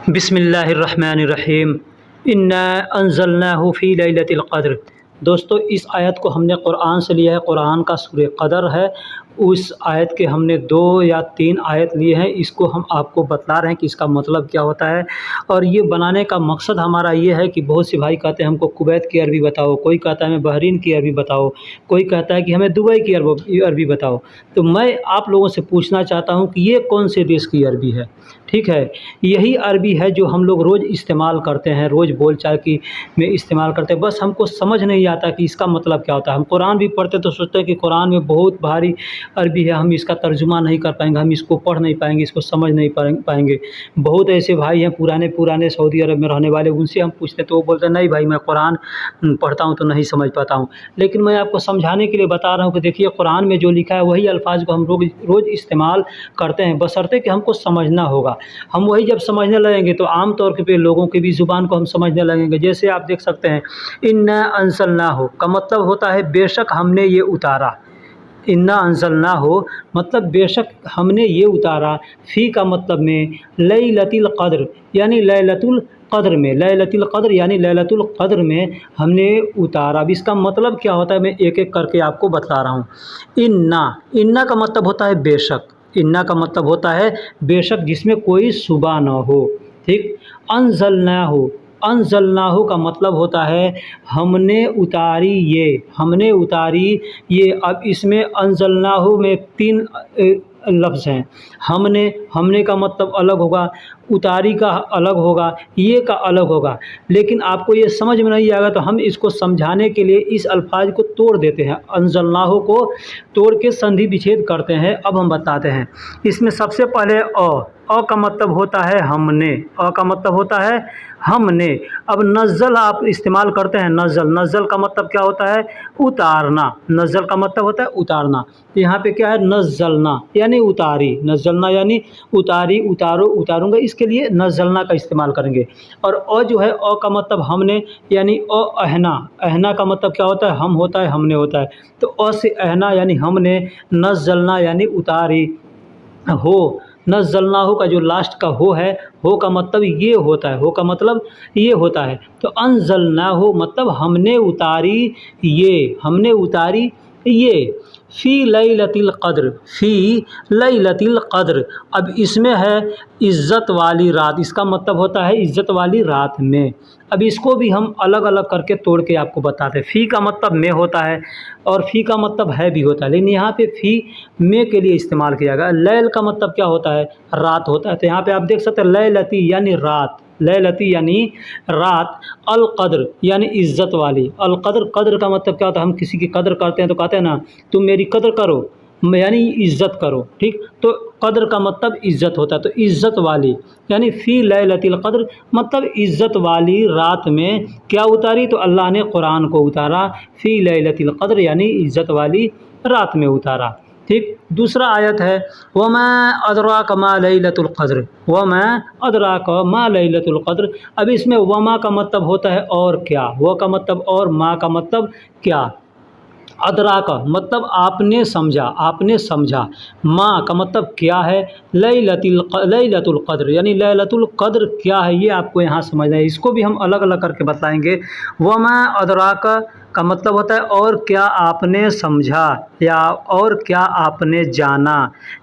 بسم اللہ الرحمن الرحیم انا انزلناہ فی لیلۃ القدر۔ دوستو اس آیت کو ہم نے قرآن سے لیا ہے، قرآن کا سورہ قدر ہے۔ اس آیت کے ہم نے 2 یا 3 آیت لیے ہیں، اس کو ہم آپ کو بتلا رہے ہیں کہ اس کا مطلب کیا ہوتا ہے۔ اور یہ بنانے کا مقصد ہمارا یہ ہے کہ بہت سے بھائی کہتے ہیں ہم کو کویت کی عربی بتاؤ، کوئی کہتا ہے ہمیں بحرین کی عربی بتاؤ، کوئی کہتا ہے کہ ہمیں دبئی کی عربی بتاؤ۔ تو میں آپ لوگوں سے پوچھنا چاہتا ہوں کہ یہ کون سے دیش کی عربی ہے؟ ٹھیک ہے، یہی عربی ہے جو ہم لوگ روز استعمال کرتے ہیں، روز بول چال کی میں استعمال کرتے ہیں، بس ہم کو سمجھ نہیں آتا کہ اس کا مطلب کیا ہوتا ہے۔ ہم قرآن بھی پڑھتے تو سوچتے ہیں کہ قرآن میں بہت بھاری عربی ہے، ہم اس کا ترجمہ نہیں کر پائیں گے، ہم اس کو پڑھ نہیں پائیں گے، اس کو سمجھ نہیں پائیں گے۔ بہت ایسے بھائی ہیں پرانے سعودی عرب میں رہنے والے، ان سے ہم پوچھتے تو وہ بولتے ہیں نہیں بھائی میں قرآن پڑھتا ہوں تو نہیں سمجھ پاتا ہوں۔ لیکن میں آپ کو سمجھانے کے لیے بتا رہا ہوں کہ دیکھیے قرآن میں جو لکھا ہے وہی الفاظ کو ہم روز استعمال کرتے ہیں، بشرطے کہ ہم کو سمجھنا ہوگا۔ ہم وہی جب سمجھنے لگیں گے تو عام طور پہ لوگوں کی بھی زبان کو ہم سمجھنے لگیں گے۔ جیسے آپ دیکھ سکتے ہیں انا انزلناہ کا مطلب ہوتا ہے بے شک ہم نے یہ اتارا۔ انا انزلناہ مطلب بے شک ہم نے یہ اتارا۔ فی کا مطلب میں لیلۃ القدر یعنی لیلۃ القدر میں، لیلۃ القدر یعنی لیلۃ القدر میں ہم نے اتارا۔ اب اس کا مطلب کیا ہوتا ہے میں ایک ایک کر کے آپ کو بتلا رہا ہوں۔ انا کا مطلب ہوتا ہے بے شک، انا کا مطلب ہوتا ہے بے شک جس میں کوئی شبہ نہ ہو، ٹھیک۔ انزلناہ کا مطلب ہوتا ہے ہم نے اتاری یہ، ہم نے اتاری یہ۔ اب اس میں انزلناہ میں 3 لفظ ہیں۔ ہم نے کا مطلب الگ ہوگا، اتاری کا الگ ہوگا، یہ کا الگ ہوگا۔ لیکن آپ کو یہ سمجھ میں نہیں آئے گا تو ہم اس کو سمجھانے کے لیے اس الفاظ کو توڑ دیتے ہیں، انزلناہ کو توڑ کے سندھی بچھید کرتے ہیں۔ اب ہم بتاتے ہیں، اس میں سب سے پہلے او کا مطلب ہوتا ہے ہم نے، او کا مطلب ہوتا ہے ہم نے۔ اب نزل آپ استعمال کرتے ہیں، نزل کا مطلب کیا ہوتا ہے؟ اتارنا۔ نزل کا مطلب ہوتا ہے اتارنا۔ یہاں پہ کیا ہے؟ نزلنا یعنی اتاری، نزلنا یعنی اتاری، اتاروں گا، اس کے لیے نزلنا کا استعمال کریں گے۔ اور او جو ہے، او کا مطلب ہم نے یعنی او اہنا، اہنا کا مطلب کیا ہوتا ہے؟ ہم ہوتا ہے، ہم نے ہوتا ہے، تو او سے اہنا یعنی ہم نے، نزلنا یعنی اتاری ہو۔ نزلناہ کا جو لاسٹ کا ہو ہے، ہو کا مطلب یہ ہوتا ہے، ہو کا مطلب یہ ہوتا ہے۔ تو انزلناہ مطلب ہم نے اتاری یہ، ہم نے اتاری یہ۔ فی لیلۃ القدر، فی لیلۃ القدر، اب اس میں ہے عزت والی رات، اس کا مطلب ہوتا ہے عزت والی رات میں۔ اب اس کو بھی ہم الگ الگ کر کے توڑ کے آپ کو بتاتے ہیں۔ فی کا مطلب میں ہوتا ہے اور فی کا مطلب ہے بھی ہوتا ہے، لیکن یہاں پہ فی میں کے لیے استعمال کیا گیا۔ لیل کا مطلب کیا ہوتا ہے؟ رات ہوتا ہے، تو یہاں پہ آپ دیکھ سکتے ہیں لیلتی یعنی رات، لیلتی یعنی رات، القدر یعنی عزت والی۔ القدر، قدر کا مطلب کیا ہوتا ہے؟ ہم کسی کی قدر کرتے ہیں تو کہتے ہیں نا تم میری قدر کرو، یعنی عزت کرو، ٹھیک۔ تو قدر کا مطلب عزت ہوتا ہے، تو عزت والی یعنی فی لیلۃ القدر مطلب عزت والی رات میں کیا اتاری؟ تو اللہ نے قرآن کو اتارا، فی لیلۃ القدر یعنی عزت والی رات میں اتارا، ٹھیک۔ دوسرا آیت ہے وما ادراک ما لیلۃ القدر، وما ادراک ما لیلۃ القدر۔ اب اس میں وما کا مطلب ہوتا ہے اور کیا، وہ کا مطلب اور، ما کا مطلب کیا۔ ادراک مطلب آپ نے سمجھا، آپ نے سمجھا۔ ما کا مطلب کیا ہے؟ لیلۃ القدر یعنی لیلۃ القدر کیا ہے یہ آپ کو یہاں سمجھنا ہے، اس کو بھی ہم الگ الگ کر کے بتلائیں گے۔ وما ادراک کا مطلب ہوتا ہے اور کیا آپ نے سمجھا، یا اور کیا آپ نے جانا،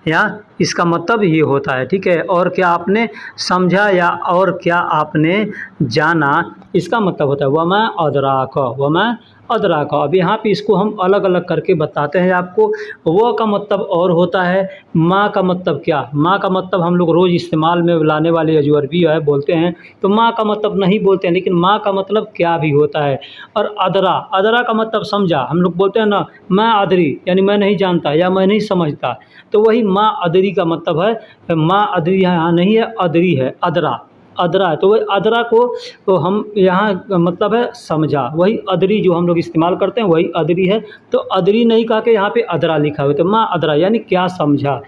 یا اس کا مطلب یہ ہوتا ہے، ٹھیک ہے۔ اور کیا آپ نے سمجھا یا اور کیا آپ نے جانا، اس کا مطلب ہوتا ہے وما ادراک، وما ادراک۔ اب یہاں پہ اس کو ہم الگ الگ کر کے بتاتے ہیں آپ کو۔ وہ کا مطلب اور ہوتا ہے، ما کا مطلب کیا؟ ما کا مطلب ہم لوگ روز استعمال میں لانے والے جو عربی ہے بولتے ہیں تو ما کا مطلب نہیں بولتے ہیں، لیکن ما کا مطلب کیا بھی ہوتا ہے۔ اور ادرا کا مطلب سمجھا، ہم لوگ بولتے ہیں نا ما ادری یعنی میں نہیں جانتا یا میں نہیں سمجھتا، تو وہی ما ادری کا مطلب ہے۔ ما ادری یہاں نہیں ہے، ادری ہے، ادرا ہے، تو وہ ادرا کو تو ہم یہاں مطلب ہے سمجھا، وہی ادری جو ہم لوگ استعمال کرتے ہیں وہی ادری ہے، تو ادری نہیں کہا کہ یہاں پہ ادرا لکھا ہوا ہے، تو ما ادرا یعنی کیا سمجھا۔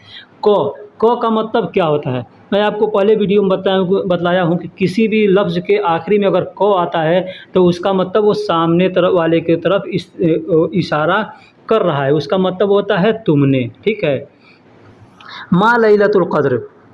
کو کا مطلب کیا ہوتا ہے؟ میں آپ کو پہلے ویڈیو میں بتلایا ہوں کہ کسی بھی لفظ کے آخری میں اگر کو آتا ہے تو اس کا مطلب وہ سامنے طرف والے کی طرف اشارہ کر رہا ہے، اس کا مطلب ہوتا ہے تم نے، ٹھیک ہے۔ ما لیلۃ القدر،